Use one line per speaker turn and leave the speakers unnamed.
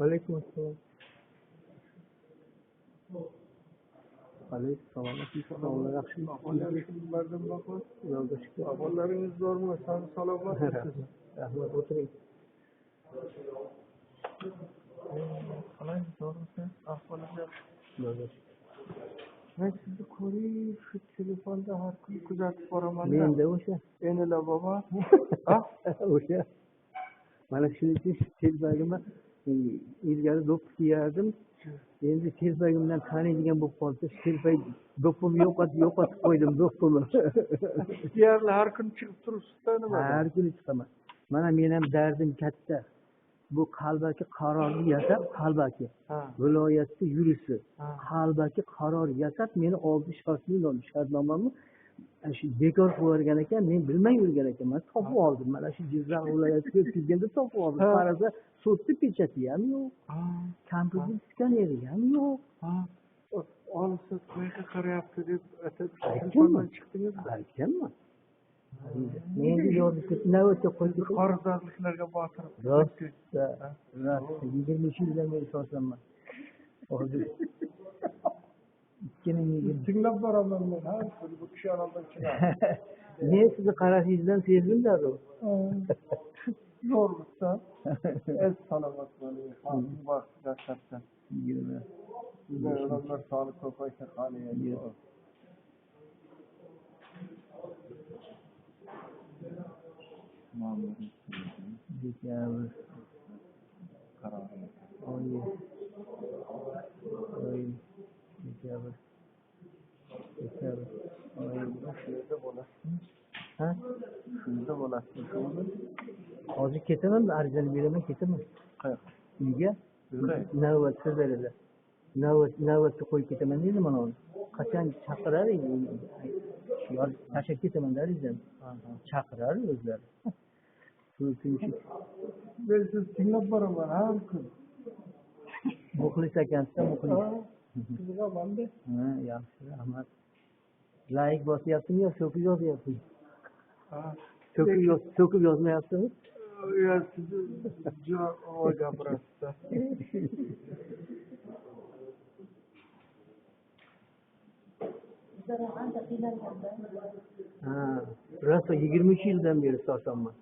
Aleyküm selam. Aleyküm selam. Sağolun, yaxshimi?
Ahvollardan bakma.
Yo'lda chiqib.
Ahvollaringiz bormi? Sog' salomatsizmi?
Rahmat, o'tiring.
Qalay, to'g'risi? Ahvolingiz yaxshi.
Yo'lda chiqib.
Men sizni ko'rib, shu telefonda har kuni kuzatib boraman.
Menda o'sha.
Enila bobo.
O'sha. Mana shuning uchun telpagimni ilgari do'ppi kiyardim. Endi telpagimdan taniydigan bo'lib qoldi. Telpag do'ppimni yo'qotib qo'ydim do'ppimni.
Deyarli har kuni chiqib turibsiz-da nima?
Har kuni chiqaman. Mana men ham dardim katta. Bu qalbaki qarorni yasab, qalbaki viloyatda yurisi, qalbaki qaror yasab meni oldi shartnomamni shu bekor qilib yuborgan ekan, men bilmay yurgan ekanman, topib oldim. Mana shu Jizzax viloyatiga kelganda topib oldim. Qarasa, sudda pechati ham yo'q. Kompyuter skaneri ham yo'q.
Olib sud qayerga qarayapti deb telefondan chiqdingizmi?
Aytganman. Menga yozib ketdi, navbatga qo'yib
qarzdorliklarga botirib.
Rost, 23 yildan beri so'raman. Hozir 2020.
Tinglab boraman men har kuni bu kishi oroldan chiqadi.
Men sizni qarashingizdan sezdim darrov.
Zo'rmisan? Es salomat bo'ling. Xalqning baxtiga katta. Sizga odamlar soni ko'paysa qani endi. Shunda bo'lasizmi?
Hozir ketaman, arizani beraman, ketaman.
Qayoqqa?
Uyga. Navbat sizlarda. Navbatga qo'yib ketaman deydi mana uni. Qachon chaqirar? Yo'q, tashlab ketaman arizani. Chaqirar o'zlari.
Men sizni tinglab boraman har kun.
Muxlis ekansiz, muxlis.
Qiziqaman-da.
Yaxshi, rahmat. Like bosyaptimi yo so'kib yozyapsizmi? So'kib yozmayapsizmi?
Yo'q, siz juda gapirasiz.
Rosa 23 yildan beri sotaman.